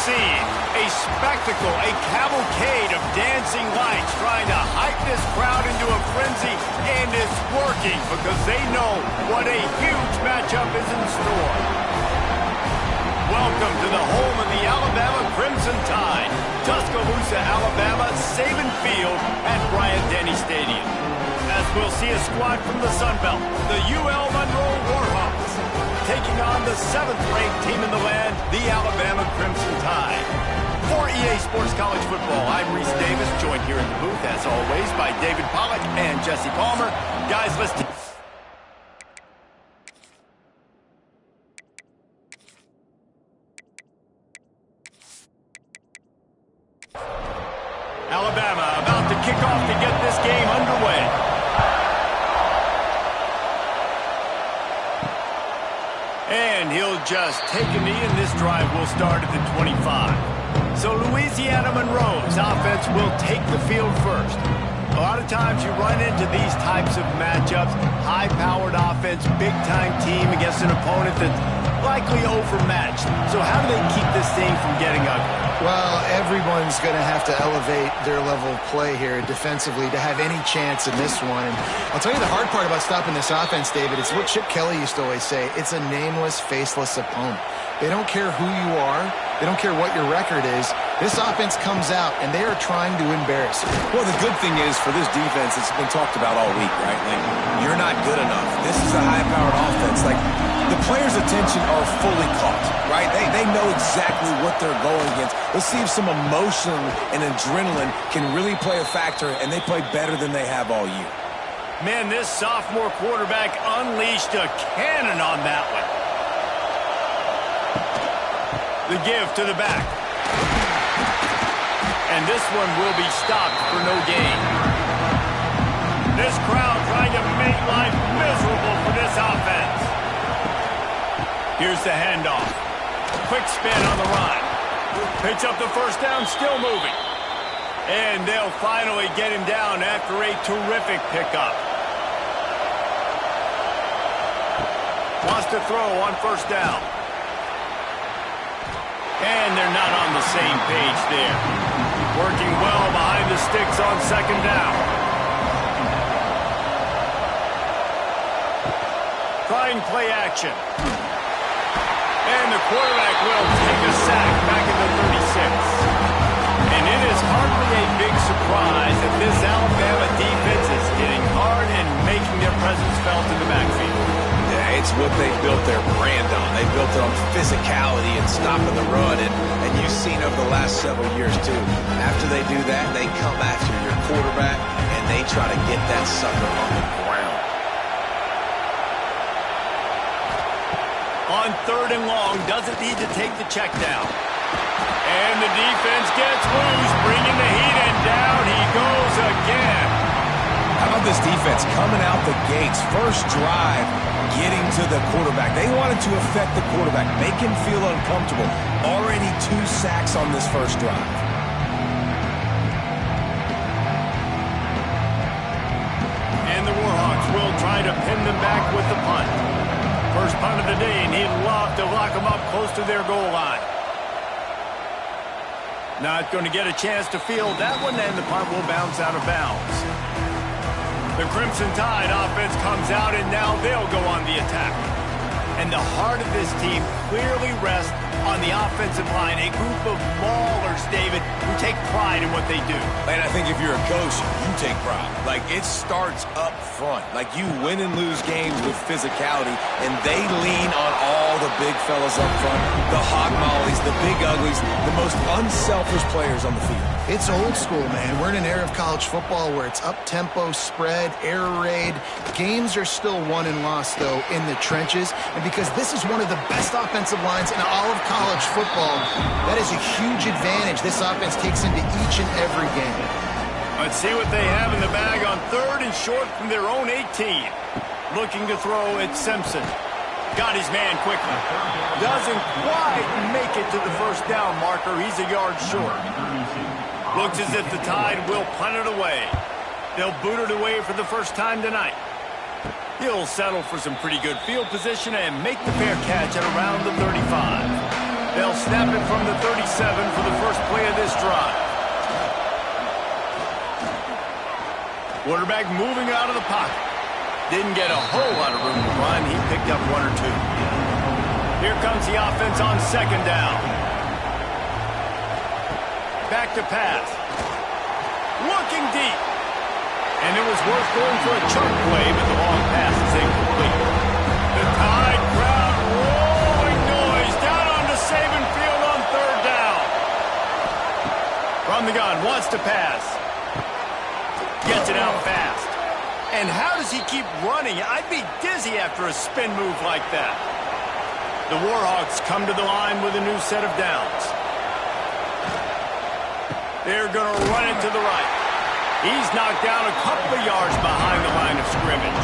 scene. A spectacle, a cavalcade of dancing lights trying to hype this crowd into a frenzy, and it's working because they know what a huge matchup is in store. Welcome to the home of the Alabama Crimson Tide, Tuscaloosa, Alabama, Saban Field at Bryant-Denny Stadium. As we'll see a squad from the Sun Belt, the UL Monroe Warhawks, taking on the 7th-ranked team in the land, the Alabama Crimson Tide. For EA Sports College Football, I'm Reese Davis, joined here in the booth, as always, by David Pollack and Jesse Palmer. Guys, let's... Alabama about to kick off to get this game underway. And he'll just take a knee, and this drive will start at the 25. So Louisiana Monroe's offense will take the field first. A lot of times you run into these types of matchups, high-powered offense, big-time team against an opponent that's likely overmatched. So how do they keep this thing from getting ugly? Well, everyone's going to have to elevate their level of play here defensively to have any chance in this one. And I'll tell you the hard part about stopping this offense, David, it's what Chip Kelly used to always say. It's a nameless, faceless opponent. They don't care who you are. They don't care what your record is. This offense comes out, and they are trying to embarrass you. Well, the good thing is for this defense, it's been talked about all week, right? Like, you're not good enough. This is a high-powered offense. Like, the players' attention are fully caught, right? They know exactly what they're going against. Let's see if some emotion and adrenaline can really play a factor, and they play better than they have all year. Man, this sophomore quarterback unleashed a cannon on that one. The give to the back. And this one will be stopped for no gain. This crowd trying to make life miserable for this offense. Here's the handoff. Quick spin on the run. Picks up the first down, still moving. And they'll finally get him down after a terrific pickup. Wants to throw on first down. And they're not on the same page there. Working well behind the sticks on second down. Trying play action. And the quarterback will take a sack back at the 36. And it is hardly a big surprise that this Alabama defense is hitting hard and making their presence felt in the backfield. Yeah, it's what they built their brand on. They built it on physicality and stopping the run, and you've seen over the last several years, too. After they do that, they come after your quarterback, and they try to get that sucker on the ground. On 3rd and long, doesn't need to take the check down. And the defense gets loose, bringing the heat, and down he goes again. How about this defense coming out the gates, first drive, getting to the quarterback. They wanted to affect the quarterback, make him feel uncomfortable. Already 2 sacks on this first drive. And the Warhawks will try to pin them back with the punt. First punt of the day, and he'd love to lock them up close to their goal line. Not going to get a chance to field that one, and the punt will bounce out of bounds. The Crimson Tide offense comes out, and now they'll go on the attack. And the heart of this team clearly rests on the offensive line, a group of maulers, David, who take pride in what they do. And I think if you're a coach, you take pride. Like, it starts up front. Like, you win and lose games with physicality, and they lean on all the big fellas up front, the hog mollies, the big uglies, the most unselfish players on the field. It's old school, man. We're in an era of college football where it's up-tempo, spread, air raid. Games are still won and lost, though, in the trenches. And because this is one of the best offensive lines in all of college football, that is a huge advantage this offense takes into each and every game. Let's see what they have in the bag on 3rd and short from their own 18. Looking to throw at Simpson. Got his man quickly. Doesn't quite make it to the first down marker. He's a yard short. Looks as if the Tide will punt it away. They'll boot it away for the first time tonight. He'll settle for some pretty good field position and make the fair catch at around the 35. They'll snap it from the 37 for the first play of this drive. Quarterback moving out of the pocket. Didn't get a whole lot of room to run. He picked up 1 or 2. Here comes the offense on second down. Back to pass. Looking deep. And it was worth going for a chunk play, but the long pass is incomplete. The Tide crowd rolling noise down onto Saban Field on third down. From the gun, wants to pass. Gets it out fast. And how does he keep running? I'd be dizzy after a spin move like that. The Warhawks come to the line with a new set of downs. They're going to run it to the right. He's knocked down a couple of yards behind the line of scrimmage.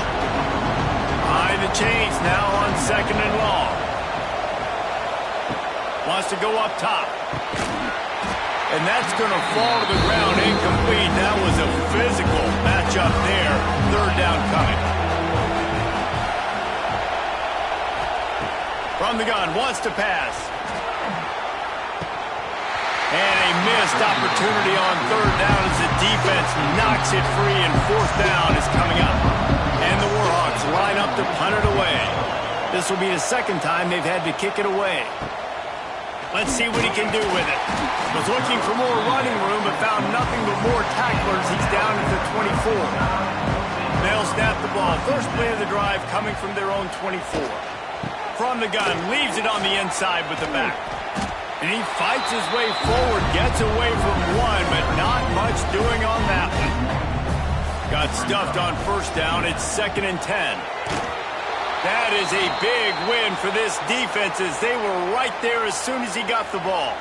Behind the chains now on second and long. Wants to go up top. And that's going to fall to the ground incomplete. That was a physical matchup there. Third down coming. From the gun, wants to pass. And a missed opportunity on third down as the defense knocks it free, and fourth down is coming up. And the Warhawks line up to punt it away. This will be the second time they've had to kick it away. Let's see what he can do with it. Was looking for more running room, but found nothing but more tacklers. He's down at the 24. They'll snap the ball. First play of the drive coming from their own 24. From the gun, leaves it on the inside with the back. And he fights his way forward, gets away from one, but not much doing on that one. Got stuffed on first down. It's 2nd and 10. That is a big win for this defense, as they were right there as soon as he got the ball.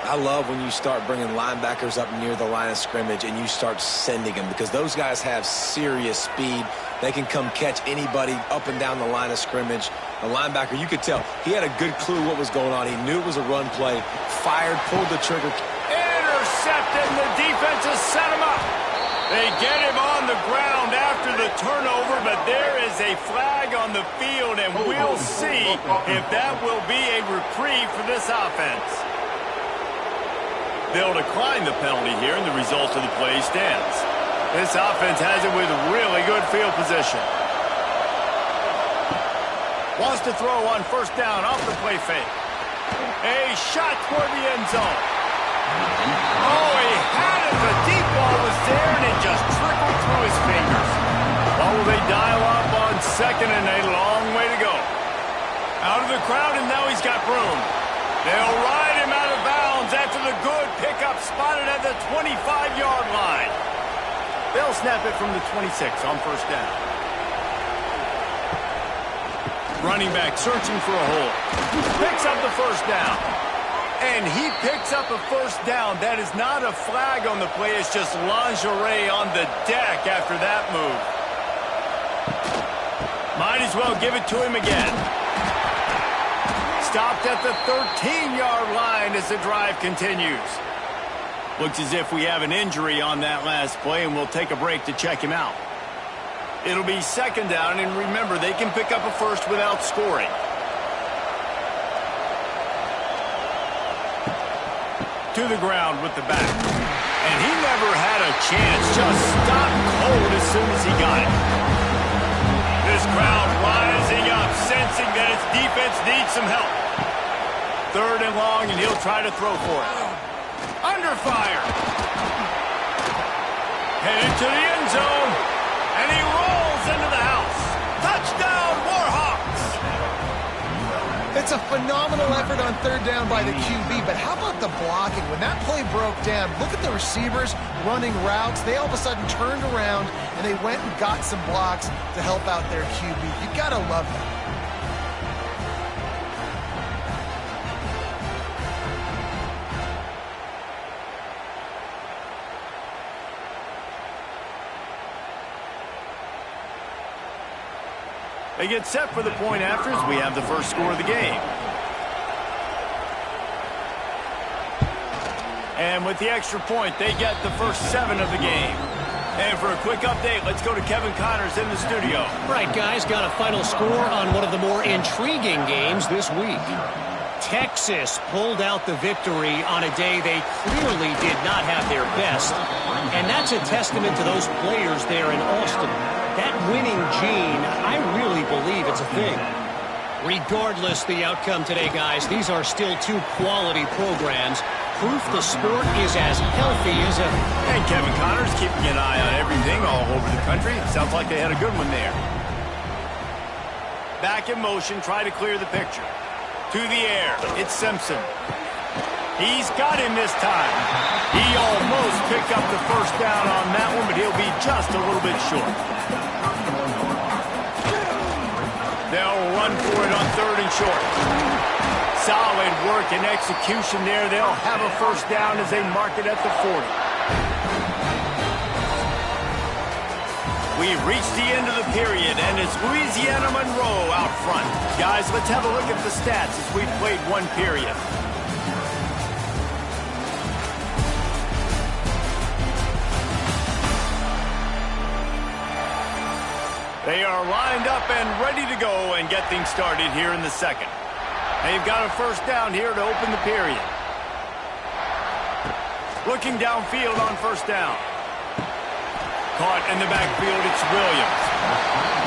I love when you start bringing linebackers up near the line of scrimmage and you start sending them, because those guys have serious speed. They can come catch anybody up and down the line of scrimmage. The linebacker, you could tell, he had a good clue what was going on. He knew it was a run play, fired, pulled the trigger. Intercepted, and the defense has set him up. They get him on the ground after the turnover, but there is a flag on the field, and we'll see if that will be a reprieve for this offense. They'll decline the penalty here, and the result of the play stands. This offense has it with really good field position. Wants to throw on first down off the play fake. A shot toward the end zone. Oh, he had it. The deep ball was there, and it just trickled through his fingers. Well, will they dial up on second, and a long way to go. Out of the crowd, and now he's got room. They'll ride him out of bounds after the good pickup spotted at the 25-yard line. They'll snap it from the 26 on first down. Running back searching for a hole. Picks up the first down. And he picks up a first down. That is not a flag on the play. It's just lingerie on the deck after that move. Might as well give it to him again. Stopped at the 13-yard line as the drive continues. Looks as if we have an injury on that last play, and we'll take a break to check him out. It'll be second down, and remember, they can pick up a first without scoring. To the ground with the back. And he never had a chance. Just stopped cold as soon as he got it. This crowd rising up, sensing that its defense needs some help. Third and long, and he'll try to throw for it. Under fire. Headed to the end zone. And he rolls into the house. Touchdown, Warhawks. It's a phenomenal effort on third down by the QB, but how about the blocking? When that play broke down, look at the receivers running routes. They all of a sudden turned around, and they went and got some blocks to help out their QB. You got to love that. They get set for the point after as we have the first score of the game. And with the extra point, they get the first 7 of the game. And for a quick update, let's go to Kevin Connors in the studio. Right, guys, got a final score on one of the more intriguing games this week. Texas pulled out the victory on a day they clearly did not have their best. And that's a testament to those players there in Austin. That winning gene, I really believe it's a thing. Regardless the outcome today, guys, these are still two quality programs. Proof the sport is as healthy as ever. And Kevin Connors keeping an eye on everything all over the country. Sounds like they had a good one there. Back in motion, try to clear the picture. To the air, it's Simpson. He's got him this time. He almost picked up the first down on that one, but he'll be just a little bit short. They'll run for it on 3rd and short. Solid work and execution there. They'll have a first down as they mark it at the 40. We've reached the end of the period, and it's Louisiana Monroe out front. Guys, let's have a look at the stats as we've played one period. They are lined up and ready to go and get things started here in the second. They've got a first down here to open the period. Looking downfield on first down. Caught in the backfield, it's Williams.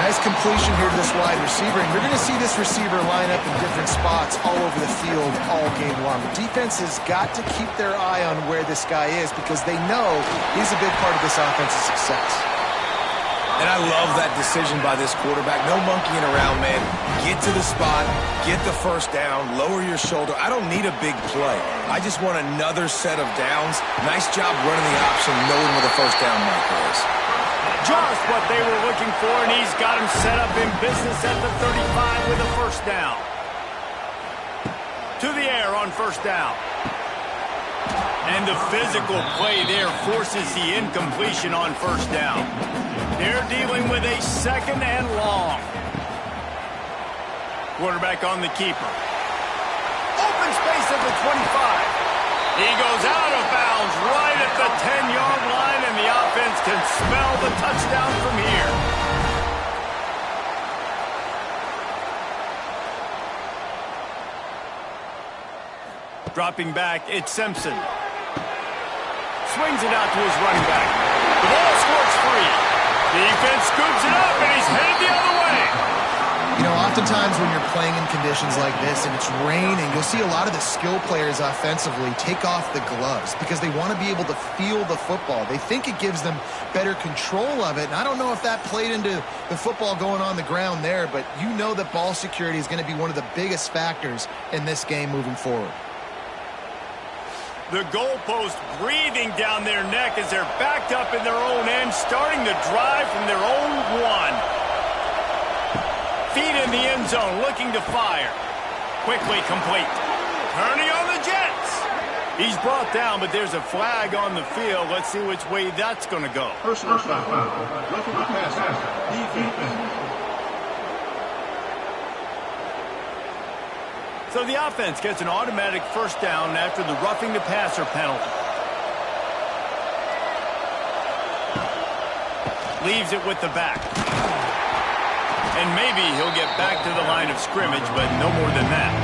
Nice completion here to this wide receiver, and you're going to see this receiver line up in different spots all over the field all game long. The defense has got to keep their eye on where this guy is because they know he's a big part of this offense's success. And I love that decision by this quarterback. No monkeying around, man. Get to the spot, get the first down, lower your shoulder. I don't need a big play. I just want another set of downs. Nice job running the option, knowing where the first down marker is. Just what they were looking for, and he's got him set up in business at the 35 with a first down. To the air on first down. And the physical play there forces the incompletion on first down. They're dealing with a 2nd and long. Quarterback on the keeper. Open space at the 25. He goes out of bounds right at the 10-yard line, and the offense can smell the touchdown from here. Dropping back, it's Simpson. Swings it out to his running back. The ball squirts free. Defense scoops it up, and he's headed the other way. You know, oftentimes when you're playing in conditions like this and it's raining, you'll see a lot of the skill players offensively take off the gloves because they want to be able to feel the football. They think it gives them better control of it, and I don't know if that played into the football going on the ground there, but you know that ball security is going to be one of the biggest factors in this game moving forward. The goalpost breathing down their neck as they're backed up in their own end, starting the drive from their own 1. Feet in the end zone, looking to fire. Quickly complete. Turning on the Jets. He's brought down, but there's a flag on the field. Let's see which way that's going to go. Personal foul. Roughing the passer. Defense. So the offense gets an automatic first down after the roughing the passer penalty. Leaves it with the back. And maybe he'll get back to the line of scrimmage, but no more than that.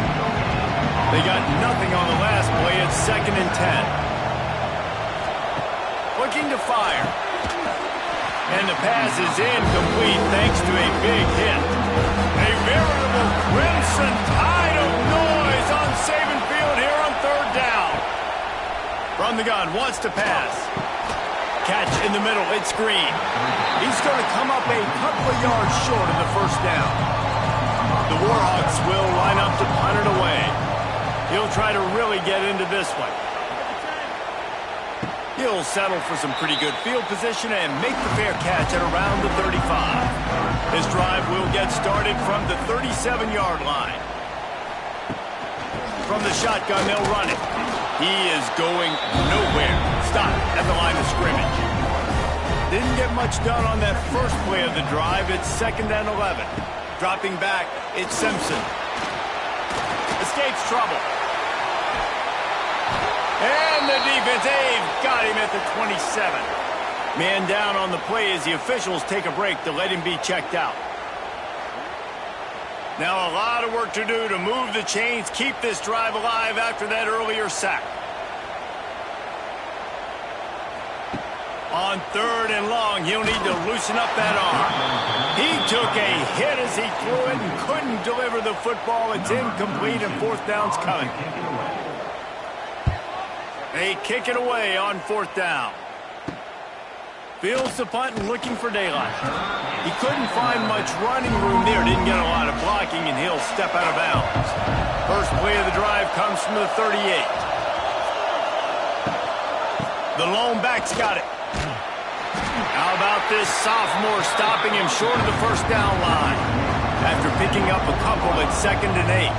They got nothing on the last play. It's 2nd and 10. Looking to fire. And the pass is incomplete thanks to a big hit. A veritable crimson tide of noise on Saban Field here on 3rd down. From the gun, wants to pass. Catch in the middle, it's Green. He's going to come up a couple of yards short of the first down. The Warhawks will line up to punt it away. He'll try to really get into this one. He'll settle for some pretty good field position and make the fair catch at around the 35. This drive will get started from the 37-yard line. From the shotgun, they'll run it. He is going nowhere. Stop at the line of scrimmage. Didn't get much done on that first play of the drive. It's 2nd and 11. Dropping back, it's Simpson. Escapes trouble. And the defense, they've got him at the 27. Man down on the play as the officials take a break to let him be checked out. Now a lot of work to do to move the chains, keep this drive alive after that earlier sack. On 3rd and long, he'll need to loosen up that arm. He took a hit as he threw it and couldn't deliver the football. It's incomplete and 4th down's coming. They kick it away on 4th down. Fields the punt and looking for daylight. He couldn't find much running room there. Didn't get a lot of blocking, and he'll step out of bounds. First play of the drive comes from the 38. The lone back's got it. How about this sophomore stopping him short of the 1st down line after picking up a couple at 2nd and 8.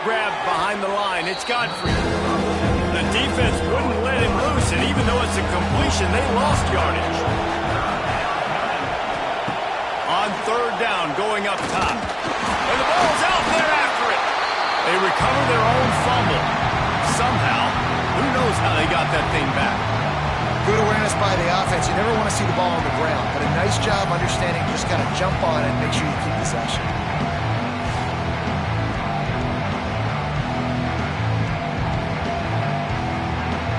Grabbed behind the line. It's Godfrey. The defense wouldn't let him loose, and even though it's a completion, they lost yardage. On 3rd down, going up top. And the ball's out there after it. They recover their own fumble. Somehow, who knows how they got that thing back. Good awareness by the offense. You never want to see the ball on the ground, but a nice job understanding just kind of jump on it and make sure you keep possession.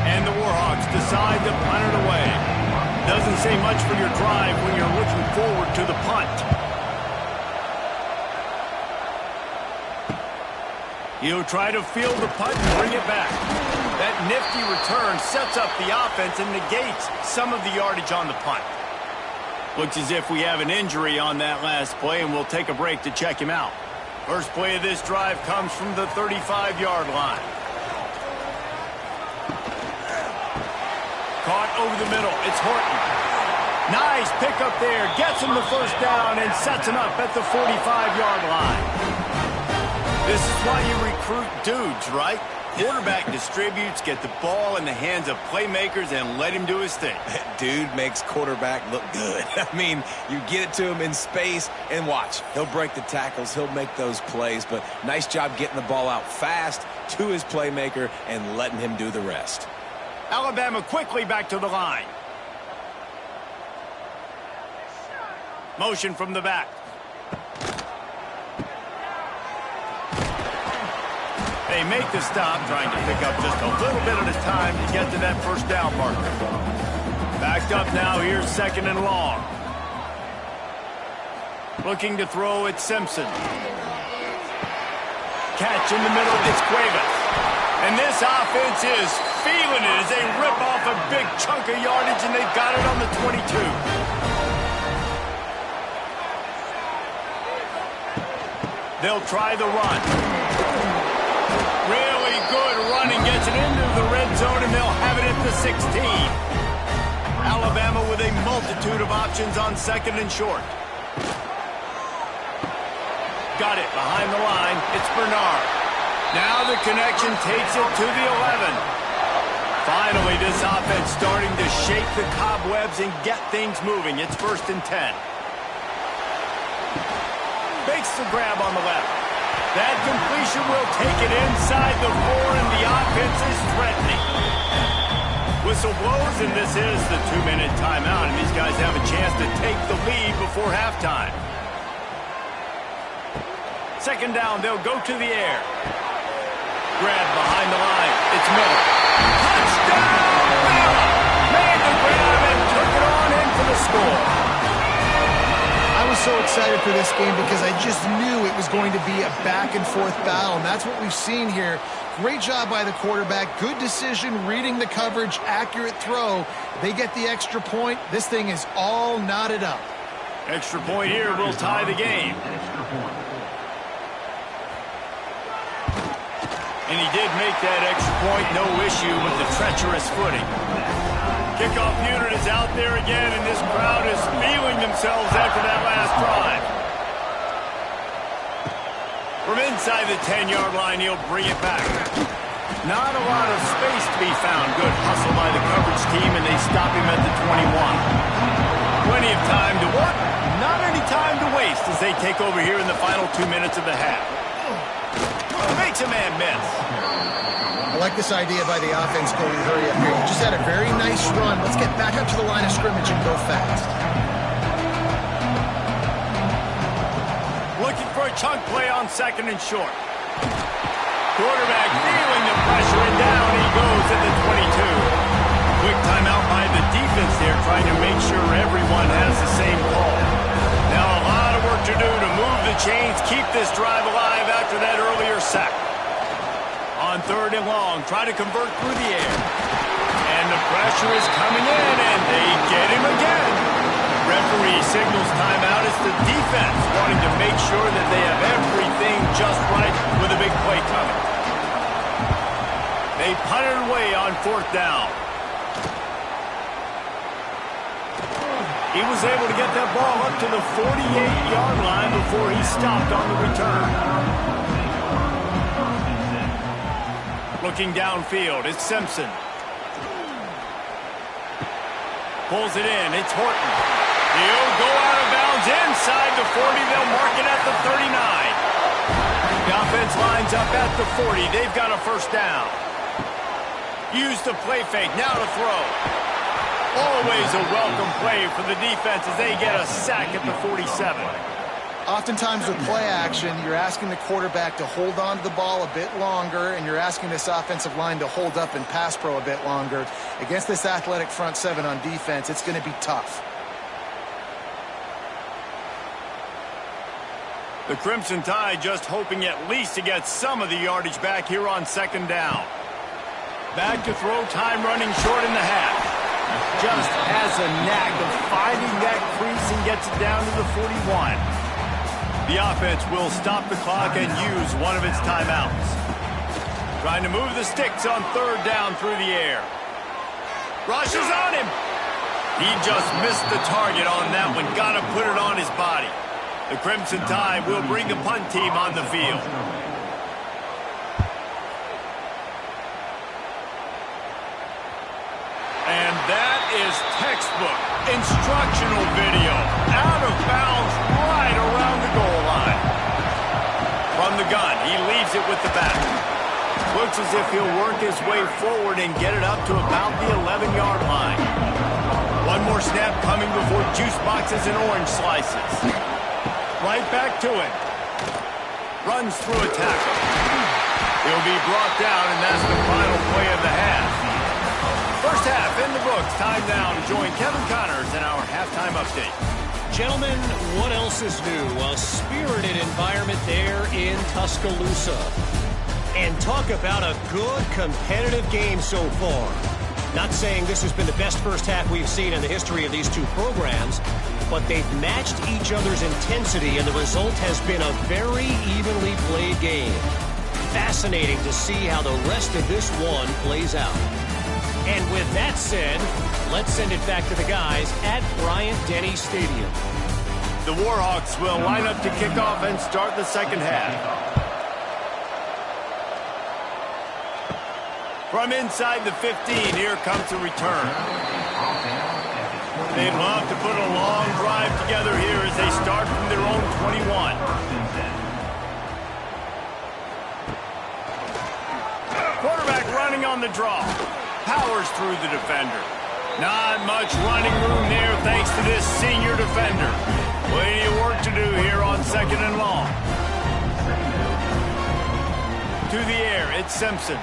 And the Warhawks decide to punt it away. Doesn't say much for your drive when you're looking forward to the punt. He'll try to field the punt and bring it back. That nifty return sets up the offense and negates some of the yardage on the punt. Looks as if we have an injury on that last play, and we'll take a break to check him out. First play of this drive comes from the 35-yard line. Caught over the middle. It's Horton. Nice pickup there. Gets him the 1st down and sets him up at the 45-yard line. This is why you recruit dudes, right? Quarterback distributes, get the ball in the hands of playmakers, and let him do his thing. Dude makes quarterback look good. I mean, you get it to him in space, and watch. He'll break the tackles. He'll make those plays, but nice job getting the ball out fast to his playmaker and letting him do the rest. Alabama quickly back to the line. Motion from the back. They make the stop, trying to pick up just a little bit at a time to get to that 1st down marker. Backed up now, here's 2nd and long. Looking to throw at Simpson. Catch in the middle, it's Cuevas. And this offense is feeling it as they rip off a big chunk of yardage, and they've got it on the 22. They'll try the run. Really good running, gets it into the red zone, and they'll have it at the 16. Alabama with a multitude of options on 2nd and short. Got it behind the line. It's Bernard. Now the connection takes it to the 11. Finally, this offense starting to shake the cobwebs and get things moving. It's 1st and 10. Makes the grab on the left. That completion will take it inside the 4, and the offense is threatening. Whistle blows, and this is the 2-minute timeout, and these guys have a chance to take the lead before halftime. 2nd down, they'll go to the air. Grab behind the line. It's Miller. Touchdown, Bama! Made the grab and took it on in for the score. I was so excited for this game because I just knew it was going to be a back-and-forth battle, and that's what we've seen here. Great job by the quarterback. Good decision, reading the coverage, accurate throw. They get the extra point. This thing is all knotted up. Extra point here will tie the game. And he did make that extra point, no issue with the treacherous footing. Kickoff unit is out there again, and this crowd is feeling themselves after that last drive. From inside the 10-yard line, he'll bring it back. Not a lot of space to be found. Good hustle by the coverage team, and they stop him at the 21. Plenty of time to work, not any time to waste as they take over here in the final 2 minutes of the half. Makes a man miss. I like this idea by the offense going hurry up here. You just had a very nice run. Let's get back up to the line of scrimmage and go fast. Chunk play on 2nd and short. Quarterback feeling the pressure, and down he goes at the 22. Quick timeout by the defense there, trying to make sure everyone has the same call. Now a lot of work to do to move the chains, keep this drive alive after that earlier sack. On 3rd and long, try to convert through the air. And the pressure is coming in, and they get him again. Referee signals timeout. It's the defense wanting to make sure that they have everything just right with a big play coming. They punted away on 4th down. He was able to get that ball up to the 48-yard line before he stopped on the return. Looking downfield, it's Simpson. Pulls it in, it's Horton. He'll go out of bounds inside the 40. They'll mark it at the 39. The offense lines up at the 40. They've got a 1st down. Use the play fake, now to throw. Always a welcome play for the defense as they get a sack at the 47. Oftentimes with play action, you're asking the quarterback to hold on to the ball a bit longer, and you're asking this offensive line to hold up and pass pro a bit longer. Against this athletic front 7 on defense, it's going to be tough. The Crimson Tide just hoping at least to get some of the yardage back here on 2nd down. Back to throw, time running short in the half. Just has a knack of finding that crease and gets it down to the 41. The offense will stop the clock and use one of its timeouts. Trying to move the sticks on 3rd down through the air. Rushes on him. He just missed the target on that one. Got to put it on his body. The Crimson Tide will bring the punt team on the field. And that is textbook instructional video. Out of bounds right around the goal line. From the gun, he leaves it with the back. Looks as if he'll work his way forward and get it up to about the 11-yard line. One more snap coming before juice boxes and orange slices. Right back to it. Runs through a tackle. He'll be brought down, and that's the final play of the half. First half in the books. Time now to join Kevin Connors in our halftime update. Gentlemen, what else is new? A spirited environment there in Tuscaloosa. And talk about a good competitive game so far. Not saying this has been the best first half we've seen in the history of these two programs, but they've matched each other's intensity, and the result has been a very evenly played game. Fascinating to see how the rest of this one plays out. And with that said, let's send it back to the guys at Bryant-Denny Stadium. The Warhawks will line up to kick off and start the 2nd half. From inside the 15, here comes the return. They'd love to put a long drive together here as they start from their own 21. Quarterback running on the draw. Powers through the defender. Not much running room there thanks to this senior defender. Plenty of work to do here on 2nd and long. To the air, it's Simpson.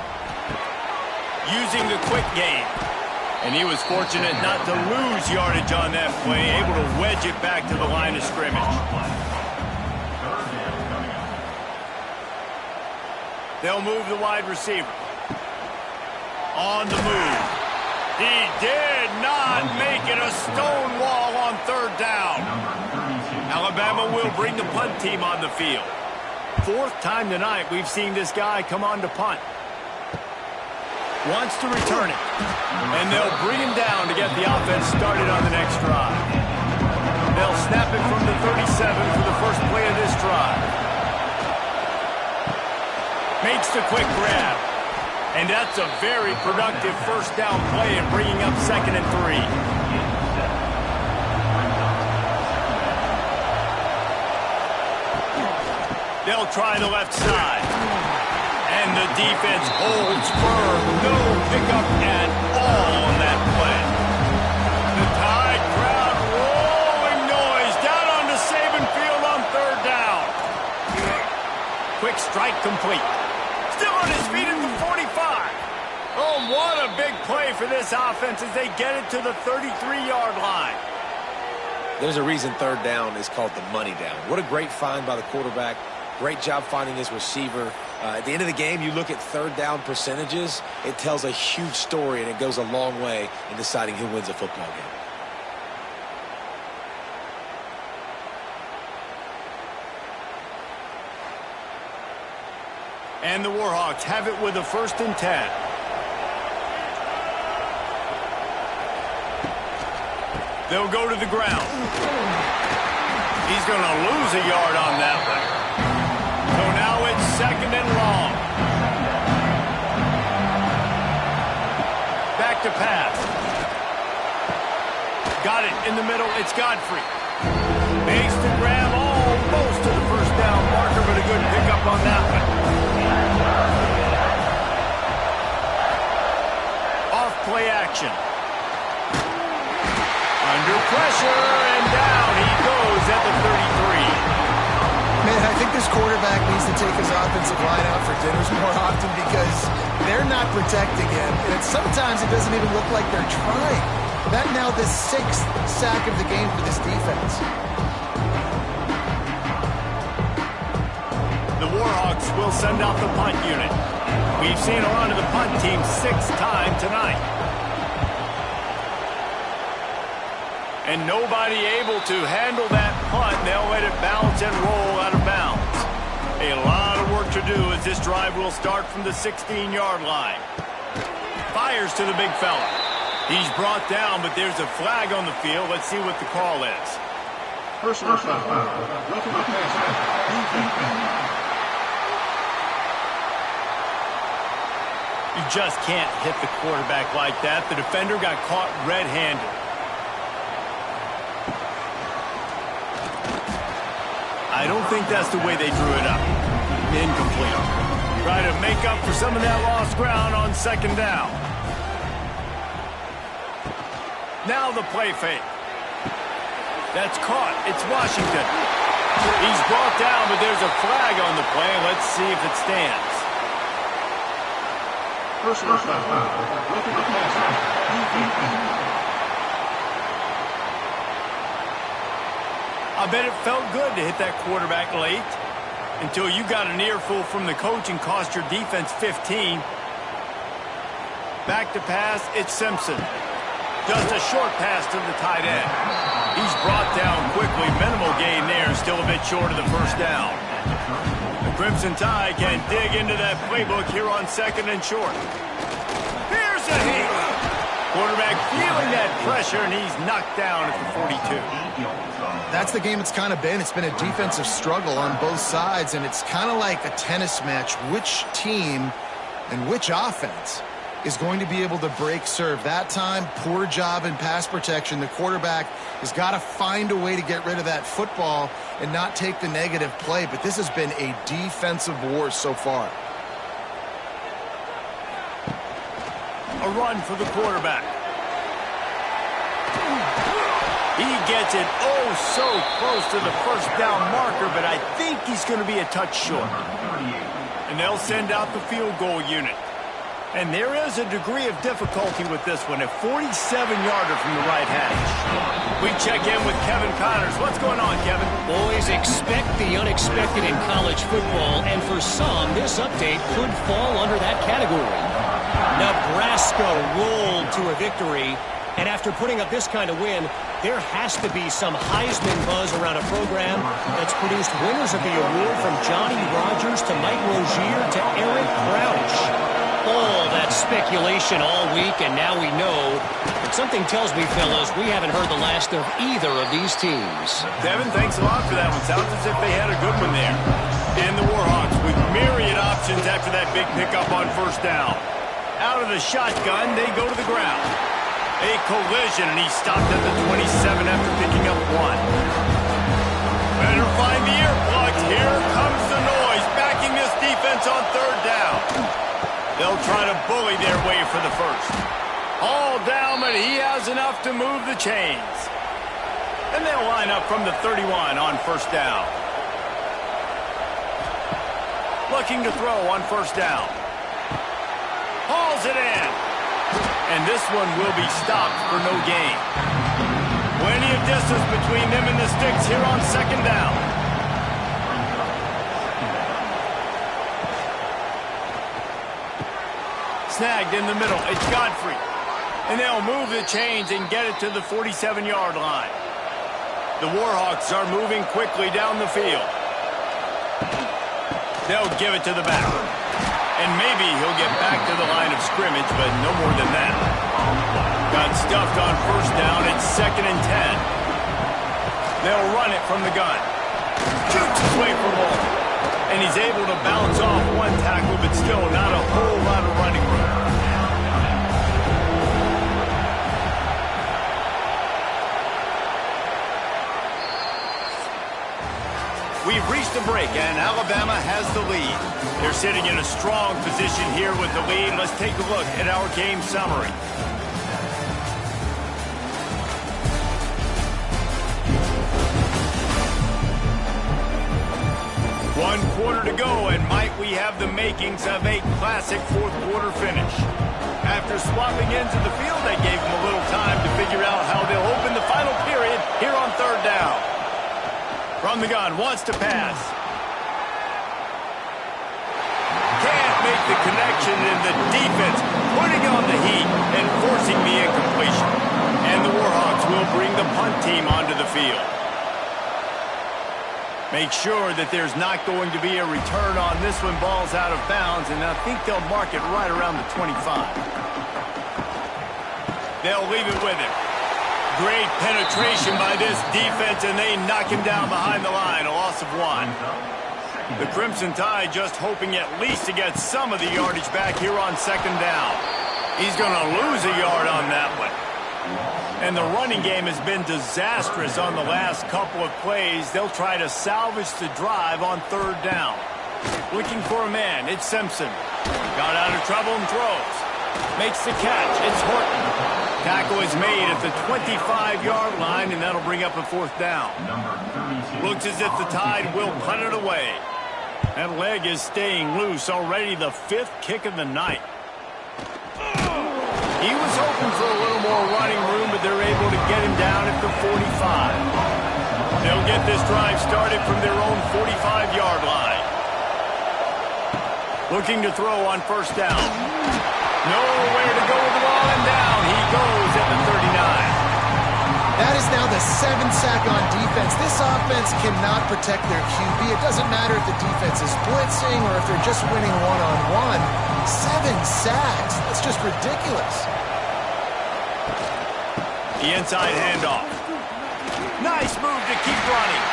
Using the quick game. And he was fortunate not to lose yardage on that play, able to wedge it back to the line of scrimmage. They'll move the wide receiver. On the move. He did not make it a stone wall on 3rd down. Alabama will bring the punt team on the field. 4th time tonight we've seen this guy come on to punt. Wants to return it. And they'll bring him down to get the offense started on the next drive. They'll snap it from the 37 for the first play of this drive. Makes the quick grab. And that's a very productive 1st down play and bringing up 2nd and 3. They'll try the left side. And the defense holds firm. No pickup at all on that play. The Tide crowd rolling noise down onto Saban Field on 3rd down. Strike complete. Still on his feet at the 45. Oh, what a big play for this offense as they get it to the 33-yard line. There's a reason third down is called the money down. What a great find by the quarterback. Great job finding his receiver. At the end of the game, you look at third down percentages. It tells a huge story, and it goes a long way in deciding who wins a football game. And the Warhawks have it with a 1st and 10. They'll go to the ground. He's going to lose a yard on that one. So now it's 2nd and long. Back to pass. Got it in the middle. It's Godfrey. Makes the grab almost to the 1st down marker, but a good pickup on that one. Off play action. Under pressure, and down he goes at the 33. Man, I think this quarterback needs to take his offensive line out for dinners more often because they're not protecting him. And sometimes it doesn't even look like they're trying. That now the 6th sack of the game for this defense. The Warhawks will send out the punt unit. We've seen a run of the punt team 6 times tonight. And nobody able to handle that punt. They'll let it bounce and roll out of bounds. A lot of work to do as this drive will start from the 16-yard line. Fires to the big fella. He's brought down, but there's a flag on the field. Let's see what the call is. Personal foul. Roughing the passer. Defense. You just can't hit the quarterback like that. The defender got caught red-handed. I don't think that's the way they drew it up. Incomplete. Try to make up for some of that lost ground on 2nd down. Now the play fake. That's caught. It's Washington. He's brought down, but there's a flag on the play. Let's see if it stands. Personal foul. Roughing the passer. Defense. I bet it felt good to hit that quarterback late until you got an earful from the coach and cost your defense 15. Back to pass, it's Simpson. Just a short pass to the tight end. He's brought down quickly. Minimal gain there, still a bit short of the 1st down. The Crimson Tide can dig into that playbook here on 2nd and short. Here's a hit. Quarterback feeling that pressure, and he's knocked down at the 42. That's the game it's kind of been. It's been a defensive struggle on both sides, and it's kind of like a tennis match. Which team and which offense is going to be able to break serve? That time, poor job in pass protection. The quarterback has got to find a way to get rid of that football and not take the negative play, but this has been a defensive war so far. A run for the quarterback. He gets it so close to the 1st down marker, but I think he's going to be a touch short. And they'll send out the field goal unit. And there is a degree of difficulty with this one, a 47-yarder from the right hash. We check in with Kevin Connors. What's going on, Kevin? Boys, expect the unexpected in college football, and for some, this update could fall under that category. Nebraska rolled to a victory, and after putting up this kind of win, there has to be some Heisman buzz around a program that's produced winners of the award from Johnny Rodgers to Mike Rozier to Eric Crouch. All that speculation all week, and now we know. But something tells me, fellas, we haven't heard the last of either of these teams. Devin, thanks a lot for that one. Sounds as if they had a good one there. And the Warhawks with myriad options after that big pickup on 1st down. Out of the shotgun, they go to the ground. A collision, and he stopped at the 27 after picking up 1. Better find the earplugs. Here comes the noise, backing this defense on 3rd down. They'll try to bully their way for the 1st. All down, but he has enough to move the chains. And they'll line up from the 31 on 1st down. Looking to throw on first down. Hauls it in. And this one will be stopped for no gain. Plenty of distance between them and the sticks here on second down. Snagged in the middle. It's Godfrey. And they'll move the chains and get it to the 47-yard line. The Warhawks are moving quickly down the field. They'll give it to the back. And maybe he'll get back to the line of scrimmage, but no more than that. Got stuffed on first down. It's 2nd and 10. They'll run it from the gun. Shoots his way for more. And he's able to bounce off one tackle, but still not a whole lot of running room. We've reached a break, and Alabama has the lead. They're sitting in a strong position here with the lead. Let's take a look at our game summary. One quarter to go, and might we have the makings of a classic fourth-quarter finish. After swapping ends of the field, they gave them a little time to figure out how they'll open the final period here on third down. From the gun, wants to pass. Can't make the connection, and the defense putting on the heat and forcing the incompletion. And the Warhawks will bring the punt team onto the field. Make sure that there's not going to be a return on this one. Ball's out of bounds, and I think they'll mark it right around the 25. They'll leave it with him. Great penetration by this defense, and they knock him down behind the line. A loss of 1. The Crimson Tide just hoping at least to get some of the yardage back here on second down. He's going to lose a yard on that one. And the running game has been disastrous on the last couple of plays. They'll try to salvage the drive on third down. Looking for a man. It's Simpson. Got out of trouble and throws. Makes the catch. It's Horton. Tackle is made at the 25-yard line, and that'll bring up a fourth down. Looks as if the Tide will punt it away. That leg is staying loose. Already the 5th kick of the night. He was hoping for a little more running room, but they're able to get him down at the 45. They'll get this drive started from their own 45-yard line. Looking to throw on first down. Nowhere to go with the ball, and down he goes at the 39. That is now the 7th sack on defense. This offense cannot protect their QB. It doesn't matter if the defense is blitzing or if they're just winning one-on-one. 7 sacks. That's just ridiculous. The inside handoff. Nice move to keep running.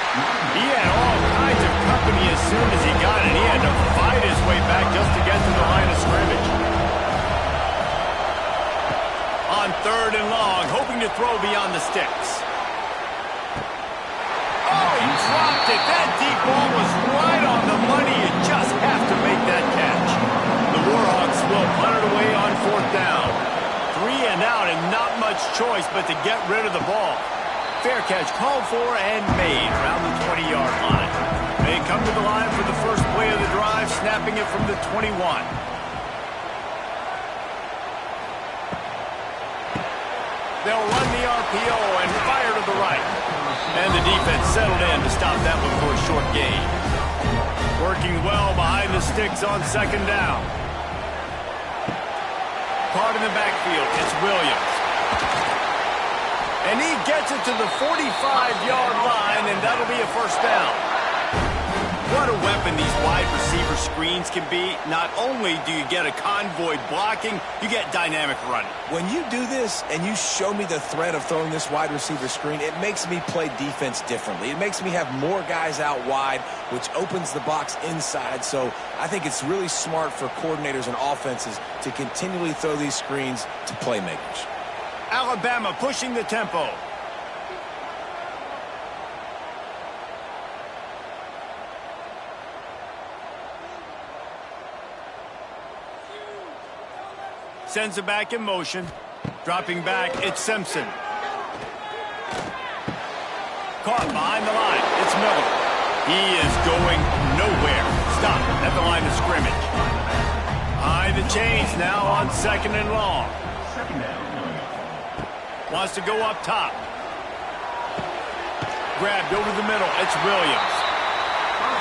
He had all kinds of company as soon as he got it. He had to fight his way back just to get to the line of scrimmage. On third and long, hoping to throw beyond the sticks. Oh, he dropped it. That deep ball was right on the money. You just have to make that catch. The Warhawks will punt it away on fourth down. 3 and out, and not much choice but to get rid of the ball. Fair catch called for and made around the 20-yard line. They come to the line for the first play of the drive, snapping it from the 21. They'll run the RPO and fire to the right. And the defense settled in to stop that one for a short gain. Working well behind the sticks on second down. Caught in the backfield, it's Williams. And he gets it to the 45-yard line, and that'll be a first down. What a weapon these wide receiver screens can be. Not only do you get a convoy blocking, you get dynamic running. When you do this and you show me the threat of throwing this wide receiver screen, it makes me play defense differently. It makes me have more guys out wide, which opens the box inside. So I think it's really smart for coordinators and offenses to continually throw these screens to playmakers. Alabama pushing the tempo. Sends it back in motion. Dropping back, it's Simpson. Caught behind the line, it's Miller. He is going nowhere. stop at the line of scrimmage. Behind the chains now on 2nd and long. Wants to go up top. Grabbed over the middle. It's Williams.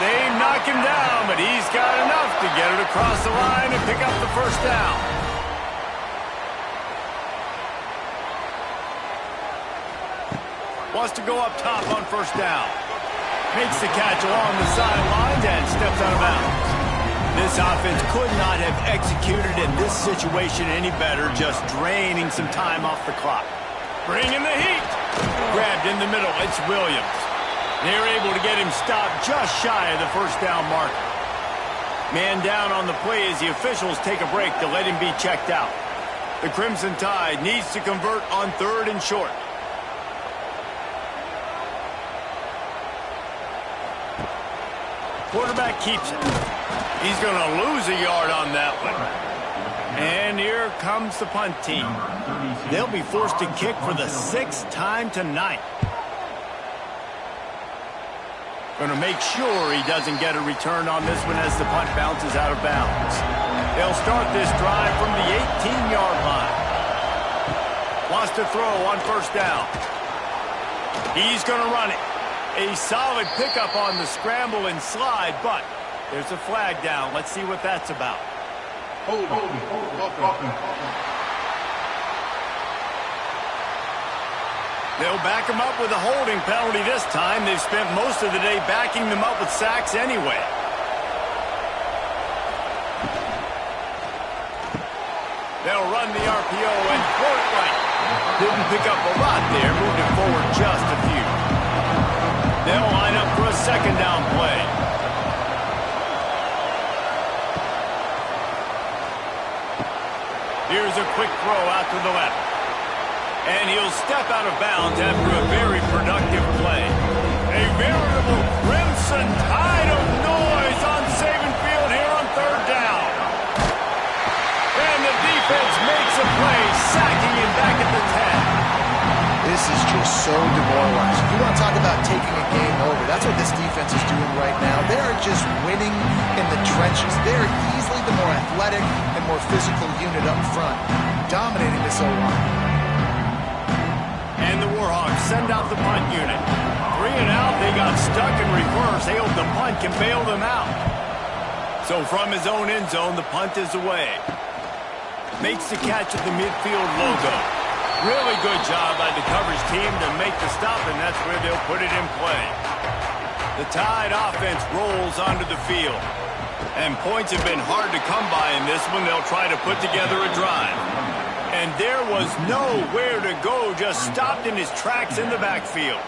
They knock him down, but he's got enough to get it across the line and pick up the first down. Wants to go up top on 1st down. Makes the catch along the sidelines and steps out of bounds. This offense could not have executed in this situation any better, just draining some time off the clock. Bringing the heat. Grabbed in the middle. It's Williams. They're able to get him stopped just shy of the 1st down marker. Man down on the play as the officials take a break to let him be checked out. The Crimson Tide needs to convert on 3rd and short. Quarterback keeps it. He's going to lose a yard on that one. And here comes the punt team. They'll be forced to kick for the 6th time tonight. Going to make sure he doesn't get a return on this one as the punt bounces out of bounds. They'll start this drive from the 18-yard line. Wants to throw on 1st down. He's going to run it. A solid pickup on the scramble and slide, but there's a flag down. Let's see what that's about. Hold. They'll back him up with a holding penalty this time. They've spent most of the day backing them up with sacks anyway. They'll run the RPO and throw it right. Didn't pick up a lot there, moved it forward just a few. They'll line up for a 2nd down play. Here's a quick throw out to the left. And he'll step out of bounds after a very productive play. A veritable Crimson Tide of noise on Saban Field here on 3rd down. And the defense makes a play, sacking him back at the 10. This is just so demoralizing. You want to talk about taking a game over. That's what this defense is doing right now. They are just winning in the trenches. They are easily the more athletic and more physical unit up front, dominating this O-line. And the Warhawks send out the punt unit. 3 and out, they got stuck in reverse. They hope the punt can bail them out. So from his own end zone, the punt is away. Makes the catch at the midfield logo. Really good job by the coverage team to make the stop, and that's where they'll put it in play. The Tide offense rolls onto the field. And points have been hard to come by in this one. They'll try to put together a drive. And there was nowhere to go, just stopped in his tracks in the backfield.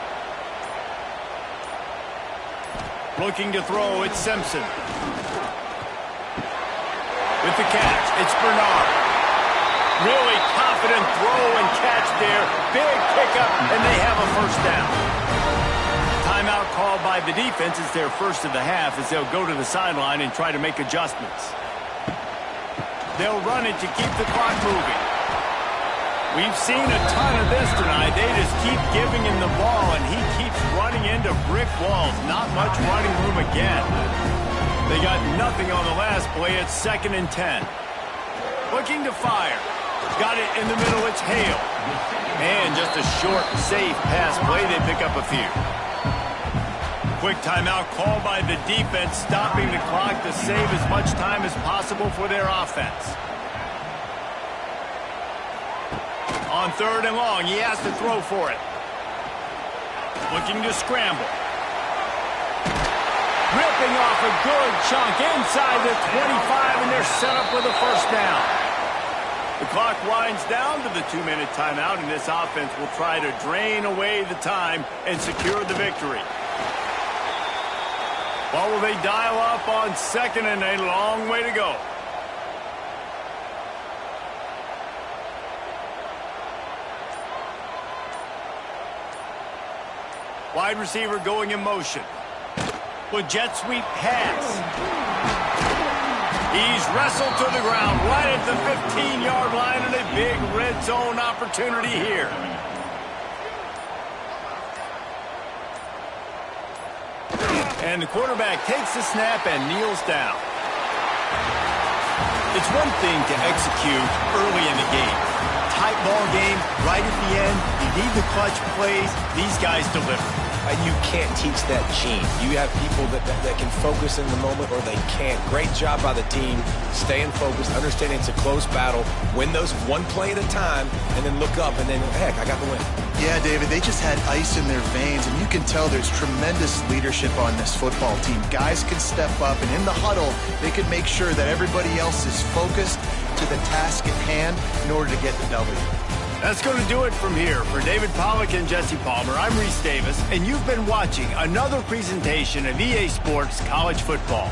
Looking to throw, it's Simpson. With the catch, it's Bernard. Really confident throw and catch there. Big pickup, and they have a 1st down. Timeout called by the defense is their first of the half as they'll go to the sideline and try to make adjustments. They'll run it to keep the clock moving. We've seen a ton of this tonight. They just keep giving him the ball, and he keeps running into brick walls. Not much running room again. They got nothing on the last play. It's 2nd and 10. Looking to fire. Got it in the middle. It's Hale. And just a short, safe pass play. They pick up a few. Quick timeout called by the defense, stopping the clock to save as much time as possible for their offense. On 3rd and long, he has to throw for it. Looking to scramble. Ripping off a good chunk inside the 25, and they're set up with a 1st down. The clock winds down to the 2-minute timeout, and this offense will try to drain away the time and secure the victory. What will they dial up on 2nd and a long way to go? Wide receiver going in motion. With jet sweep pass. He's wrestled to the ground right at the 15-yard line, and a big red zone opportunity here. And the quarterback takes the snap and kneels down. It's one thing to execute early in the game. Tight ball game, right at the end. You need the clutch plays. These guys deliver. You can't teach that gene. You have people that can focus in the moment or they can't. Great job by the team, staying focused, understanding it's a close battle, win those one play at a time, and then look up and then, heck, I got the win. Yeah, David, they just had ice in their veins, and you can tell there's tremendous leadership on this football team. Guys can step up, and in the huddle, they can make sure that everybody else is focused to the task at hand in order to get the W. That's going to do it from here. For David Pollack and Jesse Palmer, I'm Reese Davis, and you've been watching another presentation of EA Sports College Football.